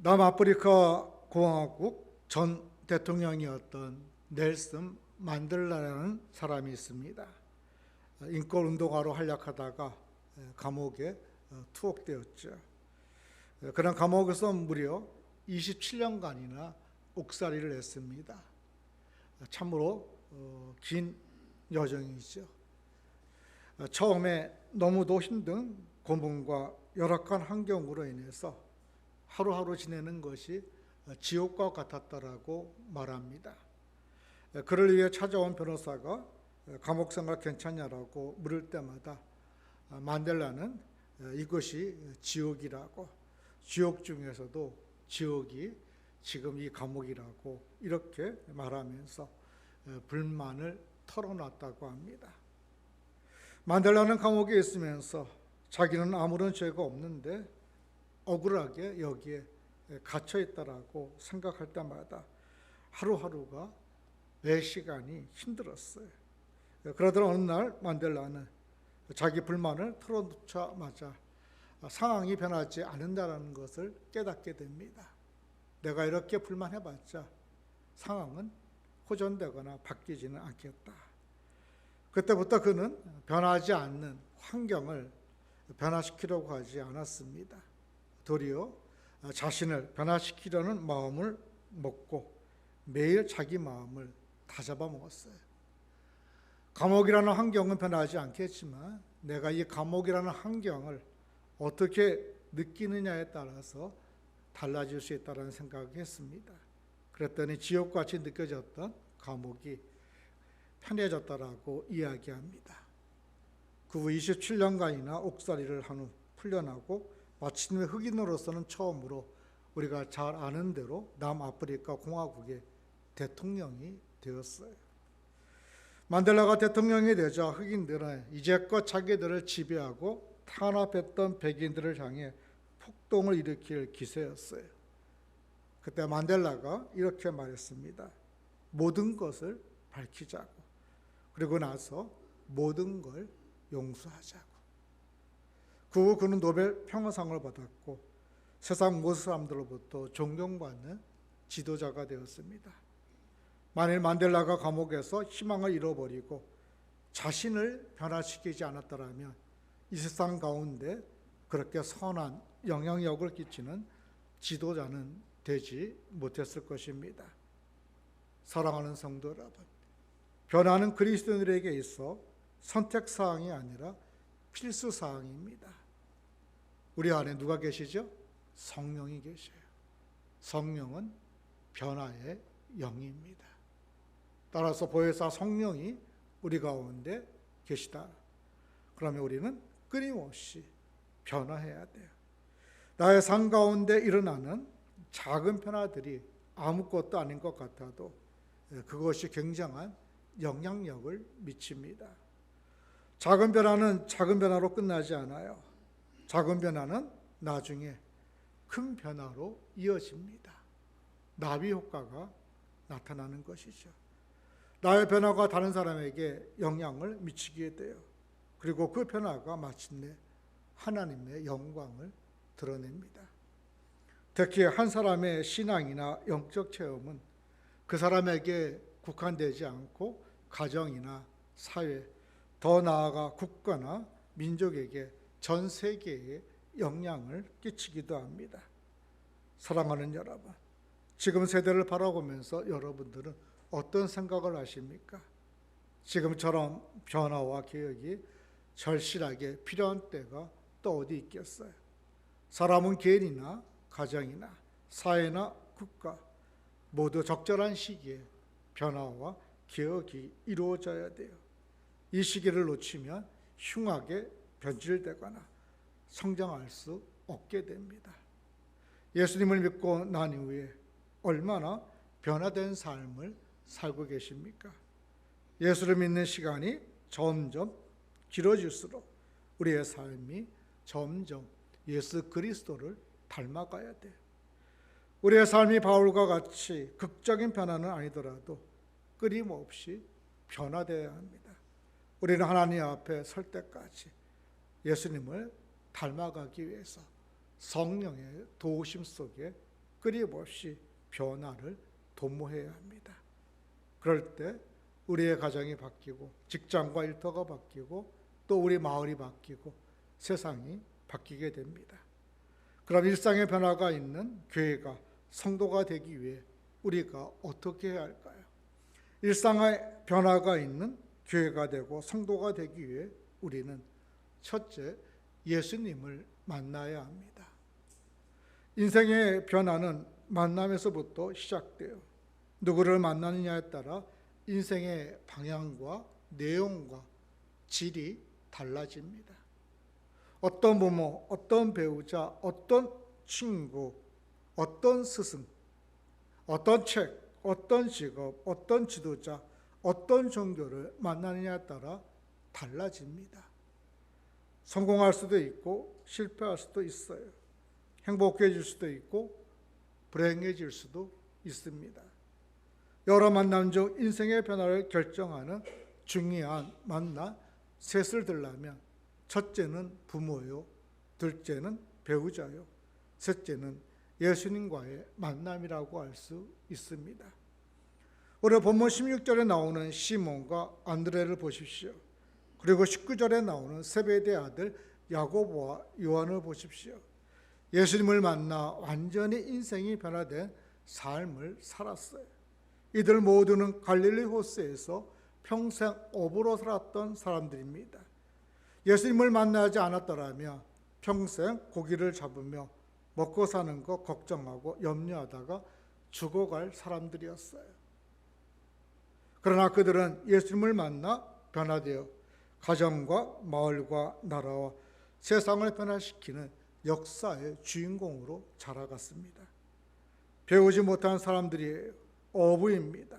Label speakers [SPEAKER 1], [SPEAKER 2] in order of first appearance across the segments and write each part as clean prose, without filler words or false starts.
[SPEAKER 1] 남아프리카 공화국 전 대통령이었던 넬슨 만델라라는 사람이 있습니다. 인권 운동가로 활약하다가 감옥에 투옥되었죠. 그런 감옥에서 무려 27년간이나 옥살이를 했습니다. 참으로 긴 여정이죠. 처음에 너무도 힘든 고문과 열악한 환경으로 인해서 하루하루 지내는 것이 지옥과 같았다라고 말합니다. 그를 위해 찾아온 변호사가 감옥 생활 괜찮냐라고 물을 때마다 만델라는 이것이 지옥이라고, 지옥 중에서도 지옥이 지금 이 감옥이라고 이렇게 말하면서 불만을 털어놨다고 합니다. 만델라는 감옥에 있으면서 자기는 아무런 죄가 없는데 억울하게 여기에 갇혀 있다라고 생각할 때마다 하루하루가 매 시간이 힘들었어요. 그러던 어느 날 만델라는 자기 불만을 털어놓자마자 상황이 변하지 않는다는 것을 깨닫게 됩니다. 내가 이렇게 불만해봤자 상황은 호전되거나 바뀌지는 않겠다. 그때부터 그는 변하지 않는 환경을 변화시키려고 하지 않았습니다. 도리어 자신을 변화시키려는 마음을 먹고 매일 자기 마음을 다잡아 먹었어요. 감옥이라는 환경은 변하지 않겠지만 내가 이 감옥이라는 환경을 어떻게 느끼느냐에 따라서 달라질 수 있다는 생각을 했습니다. 그랬더니 지옥같이 느껴졌던 감옥이 편해졌다라고 이야기합니다. 그 후 27년간이나 옥살이를 한 후 풀려나고 마침내 흑인으로서는 처음으로 우리가 잘 아는 대로 남아프리카 공화국의 대통령이 되었어요. 만델라가 대통령이 되자 흑인들은 이제껏 자기들을 지배하고 탄압했던 백인들을 향해 폭동을 일으킬 기세였어요. 그때 만델라가 이렇게 말했습니다. 모든 것을 밝히자고, 그리고 나서 모든 걸 용서하자고. 그 후 그는 노벨 평화상을 받았고 세상 모든 사람들로부터 존경받는 지도자가 되었습니다. 만일 만델라가 감옥에서 희망을 잃어버리고 자신을 변화시키지 않았더라면 이 세상 가운데 그렇게 선한 영향력을 끼치는 지도자는 되지 못했을 것입니다. 사랑하는 성도 여러분, 변화는 그리스도인들에게 있어 선택사항이 아니라 필수사항입니다. 우리 안에 누가 계시죠? 성령이 계셔요. 성령은 변화의 영입니다. 따라서 보혜사 성령이 우리 가운데 계시다. 그러면 우리는 끊임없이 변화해야 돼요. 나의 삶 가운데 일어나는 작은 변화들이 아무것도 아닌 것 같아도 그것이 굉장한 영향력을 미칩니다. 작은 변화는 작은 변화로 끝나지 않아요. 작은 변화는 나중에 큰 변화로 이어집니다. 나비 효과가 나타나는 것이죠. 나의 변화가 다른 사람에게 영향을 미치게 돼요. 그리고 그 변화가 마침내 하나님의 영광을 드러냅니다. 특히 한 사람의 신앙이나 영적 체험은 그 사람에게 국한되지 않고 가정이나 사회, 더 나아가 국가나 민족에게 전 세계에 영향을 끼치기도 합니다. 사랑하는 여러분, 지금 세대를 바라보면서 여러분들은 어떤 생각을 하십니까? 지금처럼 변화와 개혁이 절실하게 필요한 때가 또 어디 있겠어요? 사람은 개인이나 가정이나 사회나 국가 모두 적절한 시기에 변화와 개혁이 이루어져야 돼요. 이 시기를 놓치면 흉하게 변질되거나 성장할 수 없게 됩니다. 예수님을 믿고 난 이후에 얼마나 변화된 삶을 살고 계십니까? 예수를 믿는 시간이 점점 길어질수록 우리의 삶이 점점 예수 그리스도를 닮아가야 돼요. 우리의 삶이 바울과 같이 극적인 변화는 아니더라도 끊임없이 변화되어야 합니다. 우리는 하나님 앞에 설 때까지 예수님을 닮아가기 위해서 성령의 도우심 속에 끊임없이 변화를 도모해야 합니다. 그럴 때 우리의 가정이 바뀌고 직장과 일터가 바뀌고 또 우리 마을이 바뀌고 세상이 바뀌게 됩니다. 그럼 일상의 변화가 있는 교회가 성도가 되기 위해 우리가 어떻게 해야 할까요? 일상의 변화가 있는 교회가 되고 성도가 되기 위해 우리는 첫째, 예수님을 만나야 합니다. 인생의 변화는 만남에서부터 시작돼요. 누구를 만나느냐에 따라 인생의 방향과 내용과 질이 달라집니다. 어떤 부모, 어떤 배우자, 어떤 친구, 어떤 스승, 어떤 책, 어떤 직업, 어떤 지도자, 어떤 종교를 만나느냐에 따라 달라집니다. 성공할 수도 있고 실패할 수도 있어요. 행복해질 수도 있고 불행해질 수도 있습니다. 여러 만남 중 인생의 변화를 결정하는 중요한 만남 셋을 들라면 첫째는 부모요, 둘째는 배우자요, 셋째는 예수님과의 만남이라고 할 수 있습니다. 오늘 본문 16절에 나오는 시몬과 안드레를 보십시오. 그리고 19절에 나오는 세베대 아들 야고보와 요한을 보십시오. 예수님을 만나 완전히 인생이 변화된 삶을 살았어요. 이들 모두는 갈릴리 호수에서 평생 어부로 살았던 사람들입니다. 예수님을 만나지 않았더라면 평생 고기를 잡으며 먹고 사는 거 걱정하고 염려하다가 죽어갈 사람들이었어요. 그러나 그들은 예수님을 만나 변화되어 가정과 마을과 나라와 세상을 변화시키는 역사의 주인공으로 자라갔습니다. 배우지 못한 사람들이에요. 어부입니다.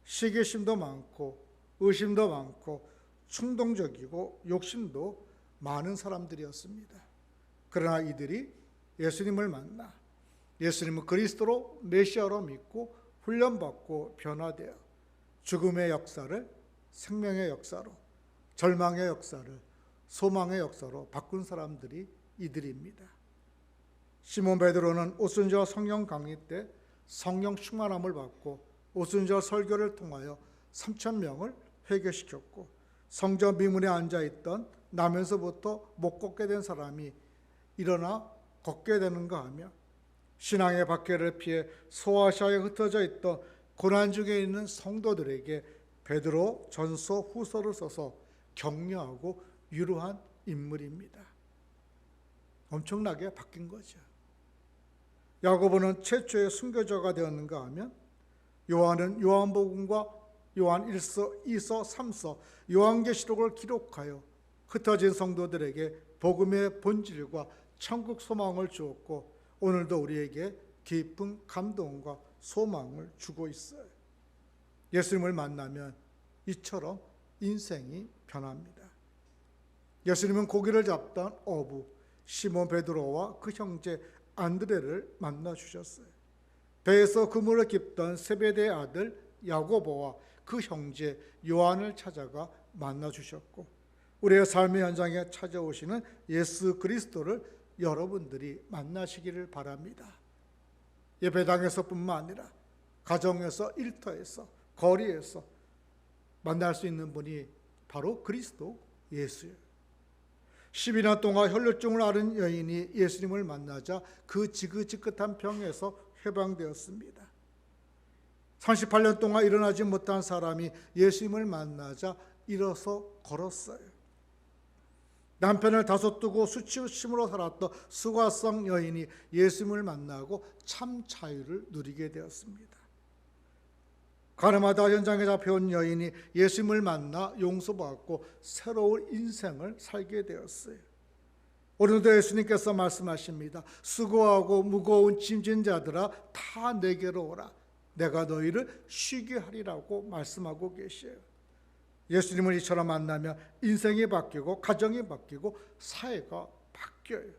[SPEAKER 1] 시기심도 많고 의심도 많고 충동적이고 욕심도 많은 사람들이었습니다. 그러나 이들이 예수님을 만나 예수님을 그리스도로 메시아로 믿고 훈련받고 변화되어 죽음의 역사를 생명의 역사로, 절망의 역사를 소망의 역사로 바꾼 사람들이 이들입니다. 시몬 베드로는 오순절 성령 강의 때 성령 충만함을 받고 오순절 설교를 통하여 3,000명을 회개시켰고, 성전 미문에 앉아있던 나면서부터 못 걷게 된 사람이 일어나 걷게 되는가 하며, 신앙의 박해를 피해 소아시아에 흩어져 있던 고난 중에 있는 성도들에게 베드로 전서 후서를 써서 격려하고 위로한 인물입니다. 엄청나게 바뀐 거죠. 야고보는 최초의 순교자가 되었는가 하면, 요한은 요한복음과 요한 1서, 2서, 3서, 요한계시록을 기록하여 흩어진 성도들에게 복음의 본질과 천국 소망을 주었고, 오늘도 우리에게 깊은 감동과 소망을 주고 있어요. 예수님을 만나면 이처럼 인생이 변합니다. 예수님은 고기를 잡던 어부 시몬 베드로와 그 형제 안드레를 만나 주셨어요. 배에서 그물을 깁던 세베대의 아들 야고보와 그 형제 요한을 찾아가 만나 주셨고, 우리의 삶의 현장에 찾아오시는 예수 그리스도를 여러분들이 만나시기를 바랍니다. 예배당에서뿐만 아니라 가정에서, 일터에서, 거리에서 만날 수 있는 분이 바로 그리스도 예수예요. 12년 동안 혈루증을 앓은 여인이 예수님을 만나자 그 지긋지긋한 병에서 해방되었습니다. 38년 동안 일어나지 못한 사람이 예수님을 만나자 일어서 걸었어요. 남편을 다소뜨고 수치심으로 살았던 수가성 여인이 예수님을 만나고 참 자유를 누리게 되었습니다. 가늠하다 현장에 잡혀온 여인이 예수님을 만나 용서받고 새로운 인생을 살게 되었어요. 오늘도 예수님께서 말씀하십니다. 수고하고 무거운 짐진 자들아 다 내게로 오라. 내가 너희를 쉬게 하리라고 말씀하고 계셔요. 예수님을 이처럼 만나면 인생이 바뀌고 가정이 바뀌고 사회가 바뀌어요.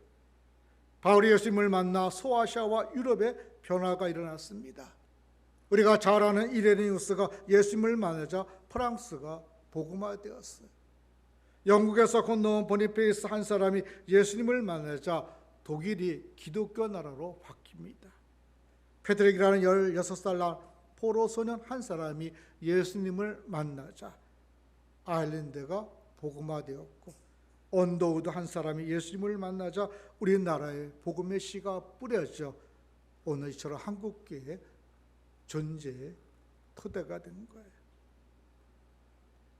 [SPEAKER 1] 바울이 예수님을 만나 소아시아와 유럽에 변화가 일어났습니다. 우리가 잘 아는 이레니우스가 예수님을 만나자 프랑스가 복음화되었어요. 영국에서 건너온 보니페이스 한 사람이 예수님을 만나자 독일이 기독교 나라로 바뀝니다. 페드릭이라는 16살 난 포로 소년 한 사람이 예수님을 만나자 아일랜드가 복음화되었고, 언더우드 한 사람이 예수님을 만나자 우리나라에 복음의 씨가 뿌려져 오늘 이처럼 한국교회의 존재의 토대가 된 거예요.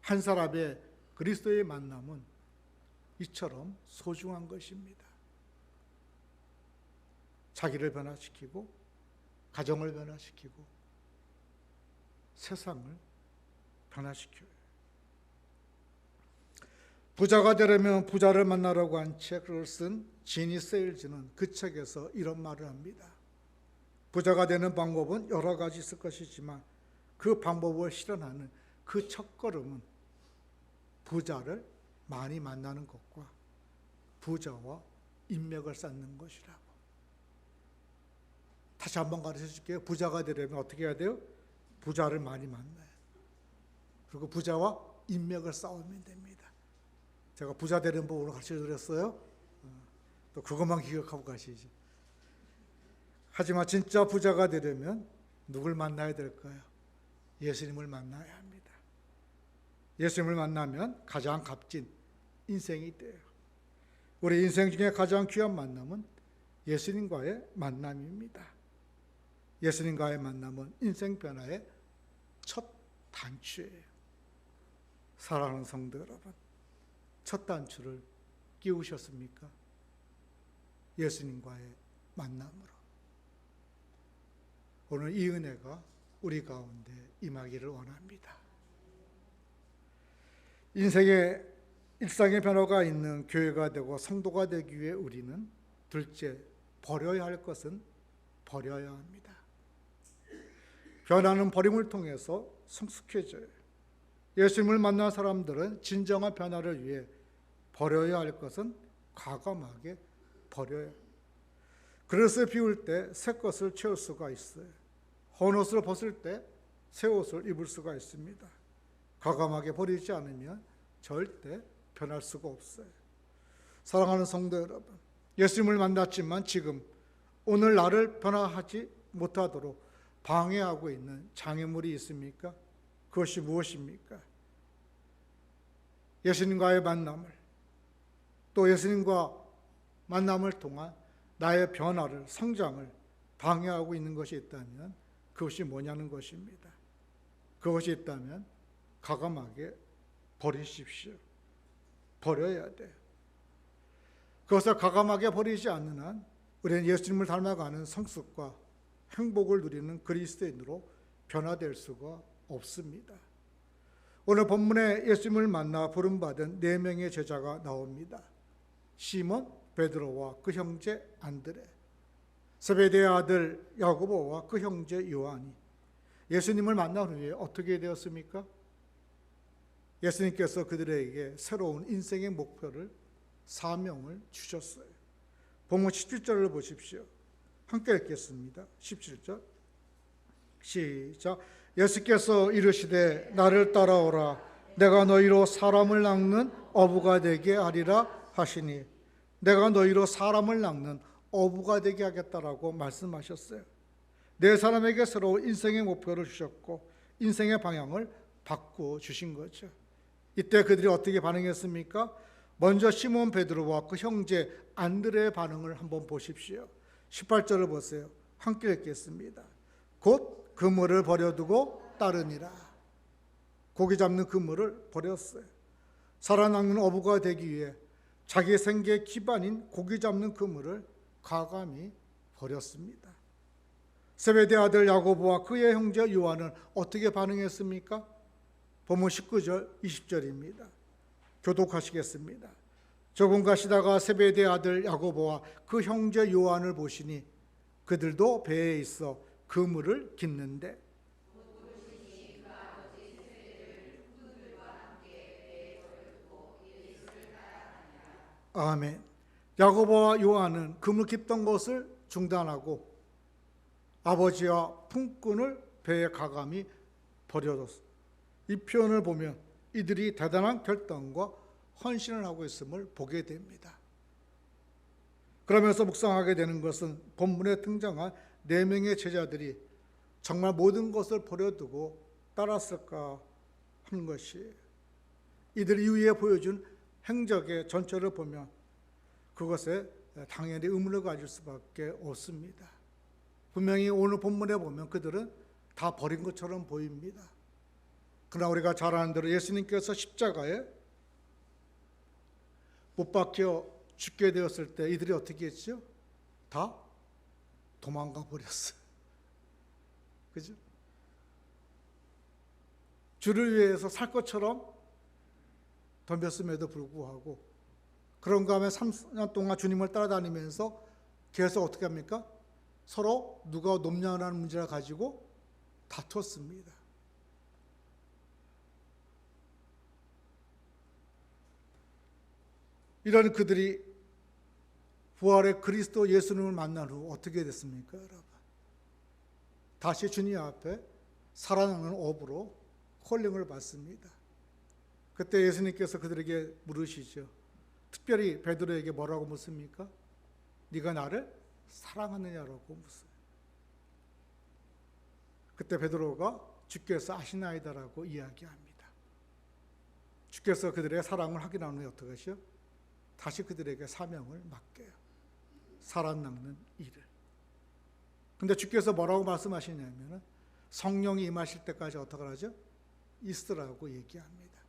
[SPEAKER 1] 한 사람의 그리스도의 만남은 이처럼 소중한 것입니다. 자기를 변화시키고 가정을 변화시키고 세상을 변화시켜요. 부자가 되려면 부자를 만나라고 한 책을 쓴 지니 세일즈는 그 책에서 이런 말을 합니다. 부자가 되는 방법은 여러 가지 있을 것이지만 그 방법을 실현하는 그 첫걸음은 부자를 많이 만나는 것과 부자와 인맥을 쌓는 것이라고. 다시 한번 가르쳐 줄게요. 부자가 되려면 어떻게 해야 돼요? 부자를 많이 만나요. 그리고 부자와 인맥을 쌓으면 됩니다. 제가 부자 되는 법으로 가르쳐 드렸어요. 또 그것만 기억하고 가시지. 하지만 진짜 부자가 되려면 누굴 만나야 될까요? 예수님을 만나야 합니다. 예수님을 만나면 가장 값진 인생이 돼요. 우리 인생 중에 가장 귀한 만남은 예수님과의 만남입니다. 예수님과의 만남은 인생 변화의 첫 단추예요. 사랑하는 성도 여러분, 첫 단추를 끼우셨습니까? 예수님과의 만남으로. 오늘 이 은혜가 우리 가운데 임하기를 원합니다. 인생의 일상의 변화가 있는 교회가 되고 성도가 되기 위해 우리는 둘째, 버려야 할 것은 버려야 합니다. 변화는 버림을 통해서 성숙해져요. 예수님을 만난 사람들은 진정한 변화를 위해 버려야 할 것은 과감하게 버려요. 그릇을 비울 때 새 것을 채울 수가 있어요. 헌 옷을 벗을 때 새 옷을 입을 수가 있습니다. 과감하게 버리지 않으면 절대 변할 수가 없어요. 사랑하는 성도 여러분, 예수님을 만났지만 지금 오늘 나를 변화하지 못하도록 방해하고 있는 장애물이 있습니까? 그것이 무엇입니까? 예수님과의 만남을, 또 예수님과 만남을 통한 나의 변화를, 성장을 방해하고 있는 것이 있다면 그것이 뭐냐는 것입니다. 그것이 있다면 과감하게 버리십시오. 버려야 돼요. 그것을 과감하게 버리지 않는 한 우리는 예수님을 닮아가는 성숙과 행복을 누리는 그리스도인으로 변화될 수가 없습니다. 오늘 본문에 예수님을 만나 부름받은 4명의 제자가 나옵니다. 시몬, 베드로와 그 형제 안드레, 세베대의 아들 야고보와 그 형제 요한이 예수님을 만난 후에 어떻게 되었습니까? 예수님께서 그들에게 새로운 인생의 목표를, 사명을 주셨어요. 본문 17절을 보십시오. 함께 읽겠습니다. 17절 시작. 예수께서 이르시되 나를 따라오라. 내가 너희로 사람을 낚는 어부가 되게 하리라 하시니, 내가 너희로 사람을 낚는 어부가 되게 하겠다라고 말씀하셨어요. 네 사람에게 새로운 인생의 목표를 주셨고 인생의 방향을 바꾸어 주신 거죠. 이때 그들이 어떻게 반응했습니까? 먼저 시몬 베드로와 그 형제 안드레의 반응을 한번 보십시오. 18절을 보세요. 함께 읽겠습니다. 곧 그물을 버려두고 따르니라. 고기 잡는 그물을 버렸어요. 살아남는 어부가 되기 위해 자기 생계의 기반인 고기 잡는 그물을 과감히 버렸습니다. 세베대 아들 야고보와 그의 형제 요한은 어떻게 반응했습니까? 본문 19절 20절입니다. 교독하시겠습니다. 조금 가시다가 세베대 아들 야고보와 그 형제 요한을 보시니 그들도 배에 있어 그물을 깃는데, 아멘. 야고보와 요한은 그물 깃던 것을 중단하고 아버지와 품꾼을 배에 가감히 버려뒀습니다. 이 표현을 보면 이들이 대단한 결단과 헌신을 하고 있음을 보게 됩니다. 그러면서 묵상하게 되는 것은 본문에 등장한 네 명의 제자들이 정말 모든 것을 버려두고 따랐을까 하는 것이, 이들 이후에 보여준 행적의 전체를 보면 그것에 당연히 의문을 가질 수밖에 없습니다. 분명히 오늘 본문에 보면 그들은 다 버린 것처럼 보입니다. 그러나 우리가 잘 아는 대로 예수님께서 십자가에 못 박혀 죽게 되었을 때 이들이 어떻게 했죠? 다 도망가 버렸어요. 그죠? 주를 위해서 살 것처럼 덤볐음에도 불구하고 그런가 하면 3년 동안 주님을 따라다니면서 계속 어떻게 합니까? 서로 누가 높냐라는 문제를 가지고 다퉜습니다. 이런 그들이 부활의 그리스도 예수님을 만난 후 어떻게 됐습니까, 여러분? 다시 주님 앞에 살아나는 업으로 콜링을 받습니다. 그때 예수님께서 그들에게 물으시죠. 특별히 베드로에게 뭐라고 묻습니까? 네가 나를 사랑하느냐라고 묻어요. 그때 베드로가 주께서 아시나이다라고 이야기합니다. 주께서 그들의 사랑을 확인한 후에 어떻게 하시오? 다시 그들에게 사명을 맡겨요. 살아남는 일을. 근데 주께서 뭐라고 말씀하시냐면 성령이 임하실 때까지 어떻게 하죠? 있으라고 얘기합니다.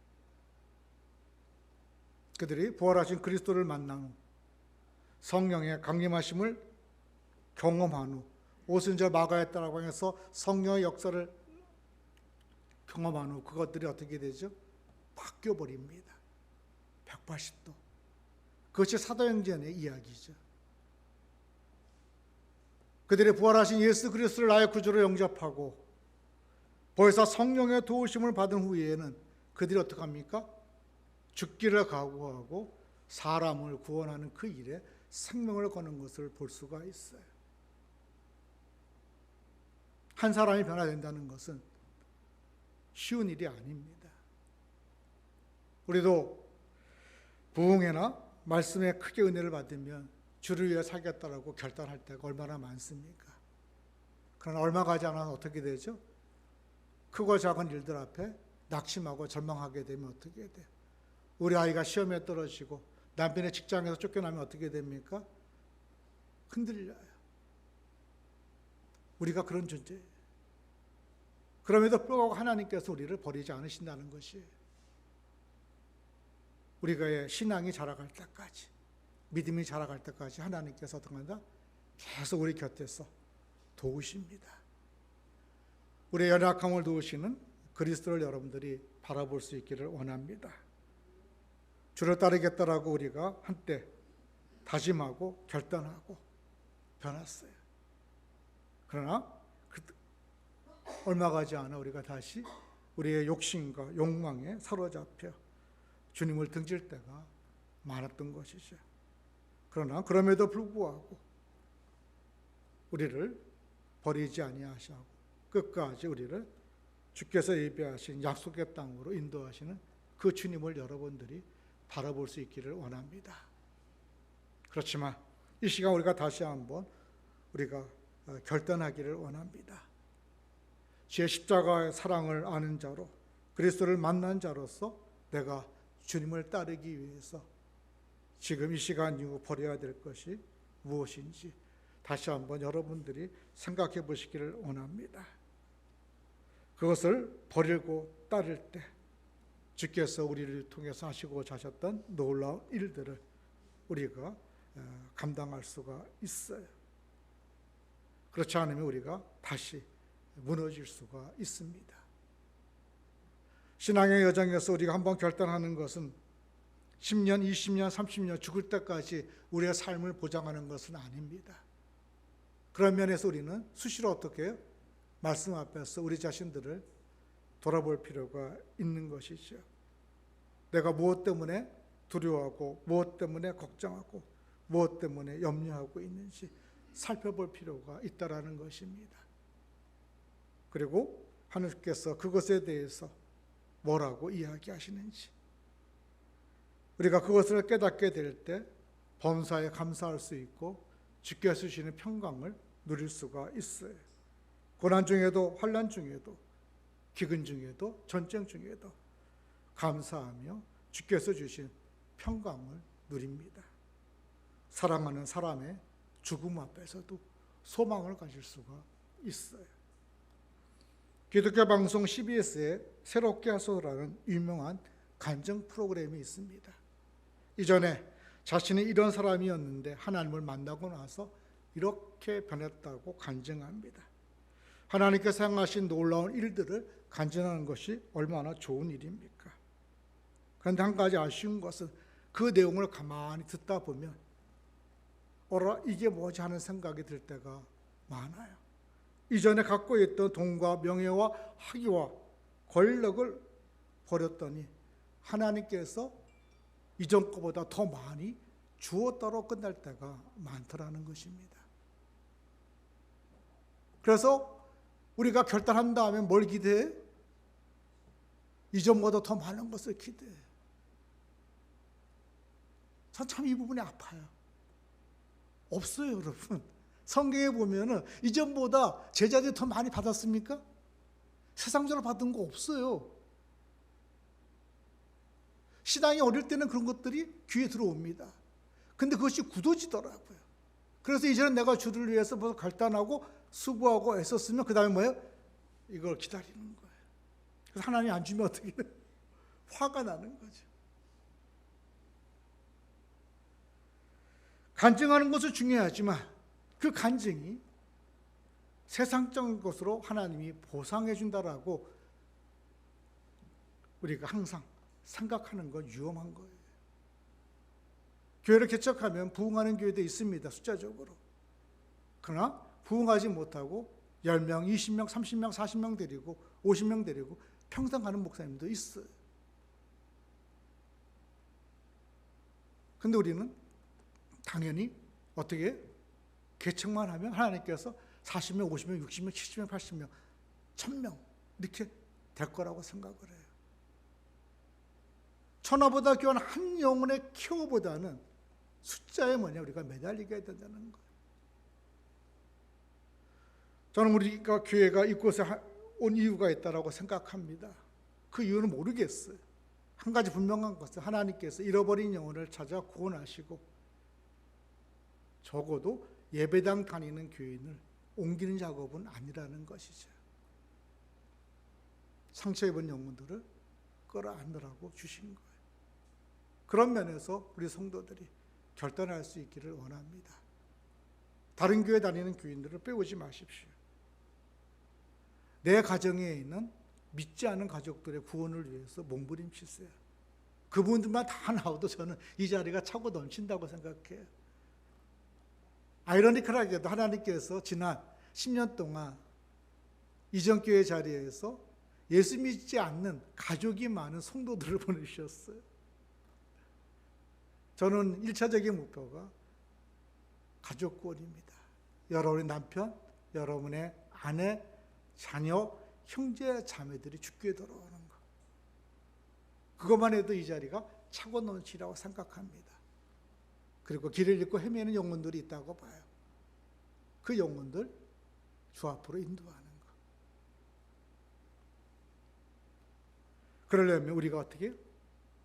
[SPEAKER 1] 그들이 부활하신 그리스도를 만난 후 성령의 강림하심을 경험한 후 오순절 마가에 따라고 해서 성령의 역사를 경험한 후 그것들이 어떻게 되죠? 바뀌어버립니다. 180도. 그것이 사도행전의 이야기죠. 그들이 부활하신 예수 그리스도를 나의 구주로 영접하고 벌써 성령의 도우심을 받은 후에는 그들이 어떻게 합니까? 죽기를 각오하고 사람을 구원하는 그 일에 생명을 거는 것을 볼 수가 있어요. 한 사람이 변화된다는 것은 쉬운 일이 아닙니다. 우리도 부흥회나 말씀에 크게 은혜를 받으면 주를 위해 살겠다라고 결단할 때가 얼마나 많습니까? 그러나 얼마 가지 않아서 어떻게 되죠? 크고 작은 일들 앞에 낙심하고 절망하게 되면 어떻게 돼요? 우리 아이가 시험에 떨어지고 남편의 직장에서 쫓겨나면 어떻게 됩니까? 흔들려요. 우리가 그런 존재예요. 그럼에도 불구하고 하나님께서 우리를 버리지 않으신다는 것이, 우리가 신앙이 자라갈 때까지, 믿음이 자라갈 때까지 하나님께서 어떻게 한다? 계속 우리 곁에서 도우십니다. 우리의 연약함을 도우시는 그리스도를 여러분들이 바라볼 수 있기를 원합니다. 주를 따르겠다라고 우리가 한때 다짐하고 결단하고 변했어요. 그러나 얼마 가지 않아 우리가 다시 우리의 욕심과 욕망에 사로잡혀 주님을 등질 때가 많았던 것이죠. 그러나 그럼에도 불구하고 우리를 버리지 아니하시고 끝까지 우리를 주께서 예비하신 약속의 땅으로 인도하시는 그 주님을 여러분들이 바라볼 수 있기를 원합니다. 그렇지만 이 시간 우리가 다시 한번 우리가 결단하기를 원합니다. 제 십자가의 사랑을 아는 자로, 그리스도를 만난 자로서 내가 주님을 따르기 위해서 지금 이 시간 이후 버려야 될 것이 무엇인지 다시 한번 여러분들이 생각해 보시기를 원합니다. 그것을 버리고 따를 때 주께서 우리를 통해서 하시고자 하셨던 놀라운 일들을 우리가 감당할 수가 있어요. 그렇지 않으면 우리가 다시 무너질 수가 있습니다. 신앙의 여정에서 우리가 한번 결단하는 것은 10년, 20년, 30년 죽을 때까지 우리의 삶을 보장하는 것은 아닙니다. 그런 면에서 우리는 수시로 어떻게 해요? 말씀 앞에서 우리 자신들을 돌아볼 필요가 있는 것이죠. 내가 무엇 때문에 두려워하고 무엇 때문에 걱정하고 무엇 때문에 염려하고 있는지 살펴볼 필요가 있다라는 것입니다. 그리고 하나님께서 그것에 대해서 뭐라고 이야기하시는지, 우리가 그것을 깨닫게 될 때 범사에 감사할 수 있고 주께서 주시는 평강을 누릴 수가 있어요. 고난 중에도 환난 중에도 기근 중에도 전쟁 중에도 감사하며 주께서 주신 평강을 누립니다. 사랑하는 사람의 죽음 앞에서도 소망을 가질 수가 있어요. 기독교 방송 CBS에 새롭게 하소서라는 유명한 간증 프로그램이 있습니다. 이전에 자신이 이런 사람이었는데 하나님을 만나고 나서 이렇게 변했다고 간증합니다. 하나님께서 행하신 놀라운 일들을 간증하는 것이 얼마나 좋은 일입니까? 그런데 한 가지 아쉬운 것은 그 내용을 가만히 듣다 보면 어라 이게 뭐지 하는 생각이 들 때가 많아요. 이전에 갖고 있던 돈과 명예와 학위와 권력을 버렸더니 하나님께서 이전 것보다 더 많이 주었다로 끝날 때가 많더라는 것입니다. 그래서 우리가 결단한 다음에 뭘 기대해? 이전보다 더 많은 것을 기대해. 전 참 이 부분이 아파요. 없어요, 여러분. 성경에 보면은 이전보다 제자들이 더 많이 받았습니까? 세상적으로 받은 거 없어요. 신앙이 어릴 때는 그런 것들이 귀에 들어옵니다. 근데 그것이 굳어지더라고요. 그래서 이전에 내가 주를 위해서 뭐 결단하고 수고하고 애썼으면 그 다음에 뭐예요? 이걸 기다리는 거예요. 그래서 하나님이 안 주면 어떻게 해요? 화가 나는 거죠. 간증하는 것은 중요하지만 그 간증이 세상적인 것으로 하나님이 보상해 준다라고 우리가 항상 생각하는 건 위험한 거예요. 교회를 개척하면 부흥하는 교회도 있습니다. 숫자적으로. 그러나 부흥하지 못하고 10명, 20명, 30명, 40명 데리고 50명 데리고 평생 가는 목사님도 있어요. 근데 우리는 당연히 어떻게 개척만 하면 하나님께서 40명, 50명, 60명, 70명, 80명, 1000명 이렇게 될 거라고 생각을 해요. 천하보다 귀한 한 영혼의 키워보다는 숫자에 우리가 매달리게 된다는 거예요. 저는 우리가 교회가 이곳에 온 이유가 있다고 생각합니다. 그 이유는 모르겠어요. 한 가지 분명한 것은 하나님께서 잃어버린 영혼을 찾아 구원하시고 적어도 예배당 다니는 교인을 옮기는 작업은 아니라는 것이죠. 상처 입은 영혼들을 끌어안으라고 주신 거예요. 그런 면에서 우리 성도들이 결단할 수 있기를 원합니다. 다른 교회 다니는 교인들을 빼오지 마십시오. 내 가정에 있는 믿지 않은 가족들의 구원을 위해서 몸부림치세요. 그분들만 다 나와도 저는 이 자리가 차고 넘친다고 생각해요. 아이러니컬하게도 하나님께서 지난 10년 동안 이전 교회 자리에서 예수 믿지 않는 가족이 많은 성도들을 보내주셨어요. 저는 1차적인 목표가 가족 구원입니다. 여러분의 남편, 여러분의 아내, 자녀, 형제, 자매들이 주께 돌아오는 것. 그것만 해도 이 자리가 차고 넘치라고 생각합니다. 그리고 길을 잃고 헤매는 영혼들이 있다고 봐요. 그 영혼들 주 앞으로 인도하는 것. 그러려면 우리가 어떻게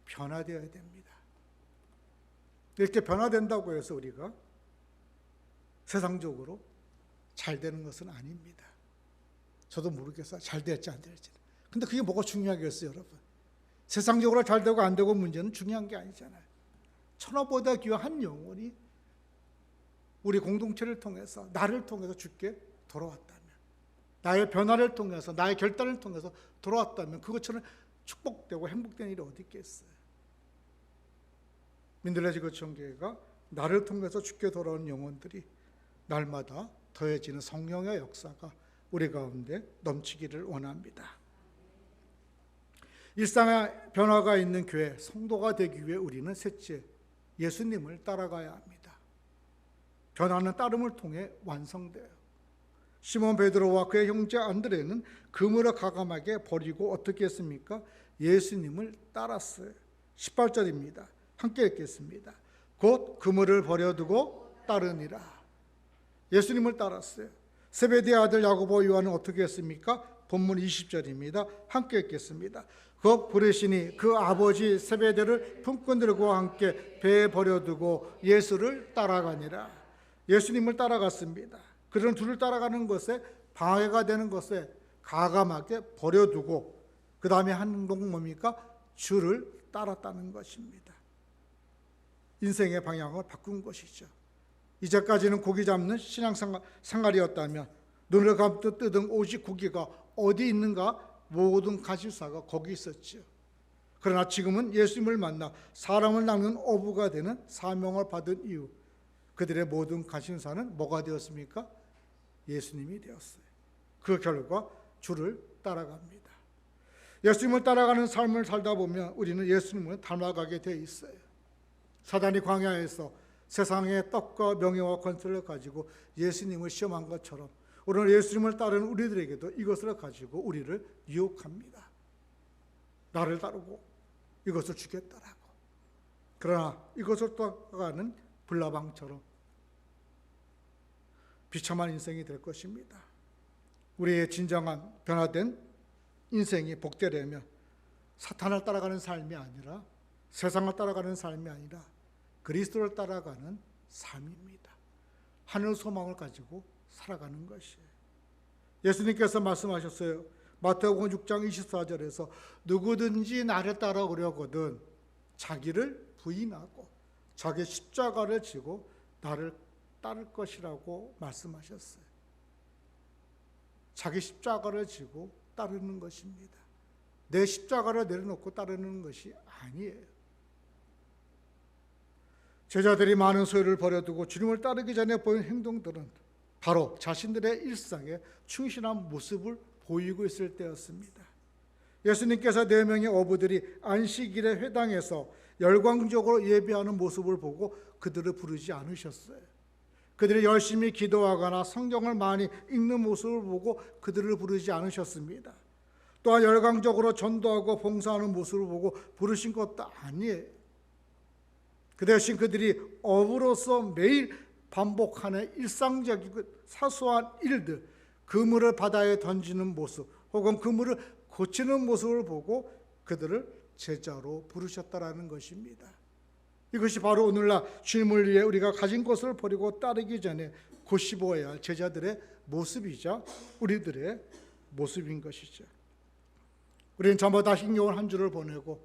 [SPEAKER 1] 변화되어야 됩니다. 이렇게 변화된다고 해서 우리가 세상적으로 잘 되는 것은 아닙니다. 저도 모르겠어요. 잘 될지 안 될지는. 근데 그게 뭐가 중요하겠어요, 여러분? 세상적으로 잘 되고 안 되고 문제는 중요한 게 아니잖아요. 천하보다 귀한 한 영혼이 우리 공동체를 통해서 나를 통해서 주께 돌아왔다면, 나의 변화를 통해서 나의 결단을 통해서 돌아왔다면 그것처럼 축복되고 행복된 일이 어디 있겠어요? 민들레 지구촌교회가 나를 통해서 주께 돌아온 영혼들이 날마다 더해지는 성령의 역사가 우리 가운데 넘치기를 원합니다. 일상의 변화가 있는 교회, 성도가 되기 위해 우리는 셋째, 예수님을 따라가야 합니다. 변화는 따름을 통해 완성돼요. 시몬 베드로와 그의 형제 안드레는 그물을 과감하게 버리고 어떻게 했습니까? 예수님을 따랐어요. 18절입니다. 함께 읽겠습니다. 곧 그물을 버려두고 따르니라. 예수님을 따랐어요. 세베대의 아들 야고보 요한은 어떻게 했습니까? 본문 20절입니다. 함께 읽겠습니다. 그 부르시니 그 아버지 세베대를 품고 들고 함께 배에 버려두고 예수를 따라가니라. 예수님을 따라갔습니다. 그런 둘을 따라가는 것에 방해가 되는 것에 가감하게 버려두고 그 다음에 한 행동은 뭡니까? 주를 따랐다는 것입니다. 인생의 방향을 바꾼 것이죠. 이제까지는 고기 잡는 신앙생활이었다면 눈을 감고 뜯은 오직 고기가 어디 있는가? 모든 가시사가 거기 있었죠. 그러나 지금은 예수님을 만나 사람을 낚는 어부가 되는 사명을 받은 이후 그들의 모든 관심사는 뭐가 되었습니까? 예수님이 되었어요. 그 결과 주를 따라갑니다. 예수님을 따라가는 삶을 살다 보면 우리는 예수님을 닮아가게 되어 있어요. 사단이 광야에서 세상의 떡과 명예와 권세를 가지고 예수님을 시험한 것처럼 오늘 예수님을 따르는 우리들에게도 이것을 가지고 우리를 유혹합니다. 나를 따르고 이것을 주겠다라고. 그러나 이것을 따라가는 불나방처럼 비참한 인생이 될 것입니다. 우리의 진정한 변화된 인생이 복되려면 사탄을 따라가는 삶이 아니라 세상을 따라가는 삶이 아니라 그리스도를 따라가는 삶입니다. 하늘 소망을 가지고 살아가는 것이에요. 예수님께서 말씀하셨어요. 마태복음 6장 24절에서 누구든지 나를 따라오려거든 자기를 부인하고 자기 십자가를 지고 나를 따를 것이라고 말씀하셨어요. 자기 십자가를 지고 따르는 것입니다. 내 십자가를 내려놓고 따르는 것이 아니에요. 제자들이 많은 소유를 버려두고 주님을 따르기 전에 보인 행동들은 바로 자신들의 일상에 충실한 모습을 보이고 있을 때였습니다. 예수님께서 4명의 어부들이 안식일에 회당에서 열광적으로 예배하는 모습을 보고 그들을 부르지 않으셨어요. 그들이 열심히 기도하거나 성경을 많이 읽는 모습을 보고 그들을 부르지 않으셨습니다. 또한 열광적으로 전도하고 봉사하는 모습을 보고 부르신 것도 아니에요. 그 대신 그들이 어부로서 매일 반복하는 일상적이고 사소한 일들, 그물을 바다에 던지는 모습 혹은 그물을 고치는 모습을 보고 그들을 제자로 부르셨다라는 것입니다. 이것이 바로 오늘날 주님을 위해 우리가 가진 것을 버리고 따르기 전에 고씹어야 할 제자들의 모습이자 우리들의 모습인 것이죠. 우리는 저마다 힘겨운 한 주를 보내고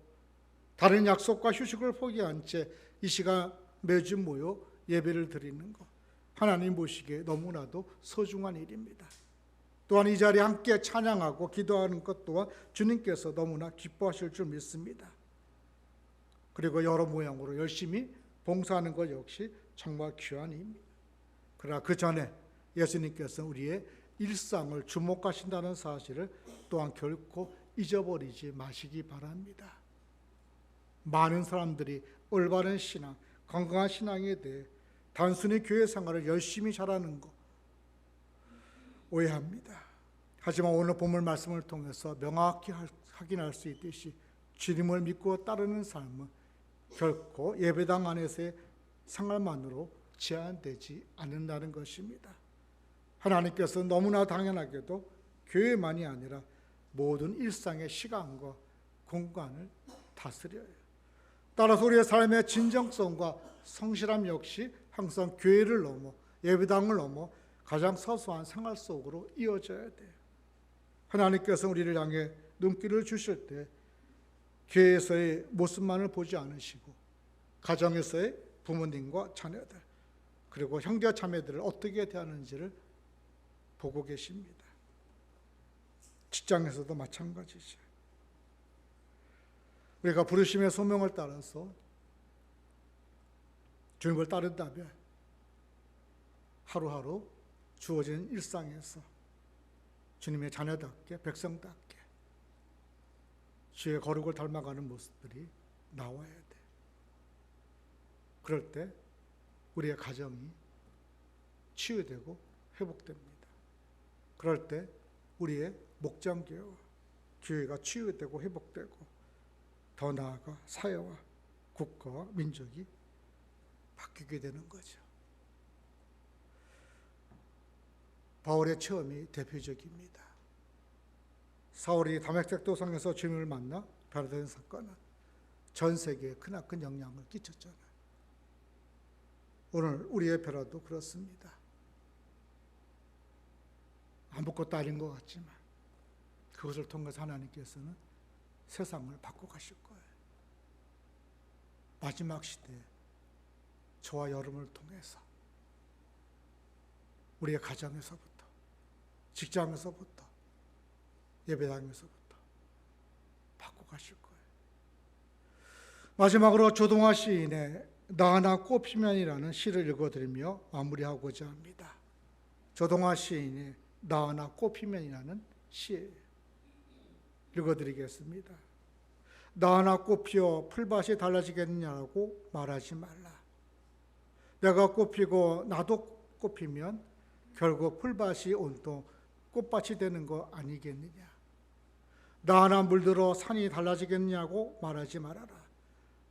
[SPEAKER 1] 다른 약속과 휴식을 포기한 채 이 시간 매주 모여 예배를 드리는 것, 하나님 보시기에 너무나도 소중한 일입니다. 또한 이 자리에 함께 찬양하고 기도하는 것 또한 주님께서 너무나 기뻐하실 줄 믿습니다. 그리고 여러 모양으로 열심히 봉사하는 것 역시 정말 귀한 일입니다. 그러나 그 전에 예수님께서 우리의 일상을 주목하신다는 사실을 또한 결코 잊어버리지 마시기 바랍니다. 많은 사람들이 올바른 신앙, 건강한 신앙에 대해 단순히 교회 생활을 열심히 잘하는 것 오해합니다. 하지만 오늘 본문 말씀을 통해서 명확히 확인할 수 있듯이 주님을 믿고 따르는 삶은 결코 예배당 안에서의 생활만으로 제한되지 않는다는 것입니다. 하나님께서 너무나 당연하게도 교회만이 아니라 모든 일상의 시간과 공간을 다스려요. 따라서 우리의 삶의 진정성과 성실함 역시 항상 교회를 넘어 예배당을 넘어 가장 사소한 생활 속으로 이어져야 돼요. 하나님께서 우리를 향해 눈길을 주실 때 교회에서의 모습만을 보지 않으시고 가정에서의 부모님과 자녀들 그리고 형제 자매들을 어떻게 대하는지를 보고 계십니다. 직장에서도 마찬가지죠. 우리가 부르심의 소명을 따라서 주님을 따른다면 하루하루 주어진 일상에서 주님의 자녀답게 백성답게 주의 거룩을 닮아가는 모습들이 나와야 돼. 그럴 때 우리의 가정이 치유되고 회복됩니다. 그럴 때 우리의 목장교회와 교회가 치유되고 회복되고 더 나아가 사회와 국가와 민족이 바뀌게 되는 거죠. 바울의 체험이 대표적입니다. 사울이 다메섹 도상에서 주님을 만나 변화된 사건은 전 세계에 크나큰 영향을 끼쳤잖아요. 오늘 우리의 변화도 그렇습니다. 아무것도 아닌 것 같지만 그것을 통해서 하나님께서는 세상을 바꿔가실 거예요. 마지막 시대에 저와 여러분을 통해서 우리의 가정에서부터, 직장에서부터, 예배당에서부터 바꿔가실 거예요. 마지막으로 조동아 시인의 나 하나 꽃피면이라는 시를 읽어드리며 마무리하고자 합니다. 조동아 시인의 나 하나 꽃피면이라는 시 읽어드리겠습니다. 나 하나 꽃피어 풀밭이 달라지겠느냐고 말하지 말라. 내가 꽃피고 나도 꽃피면 결국 풀밭이 온통 꽃밭이 되는 거 아니겠느냐. 나 하나 물들어 산이 달라지겠냐고 말하지 말아라.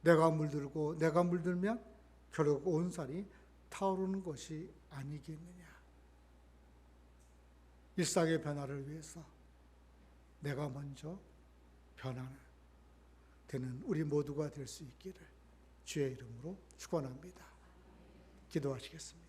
[SPEAKER 1] 내가 물들고 내가 물들면 결국 온 산이 타오르는 것이 아니겠느냐. 일상의 변화를 위해서 내가 먼저 변화되는 우리 모두가 될 수 있기를 주의 이름으로 축원합니다. 기도하시겠습니다.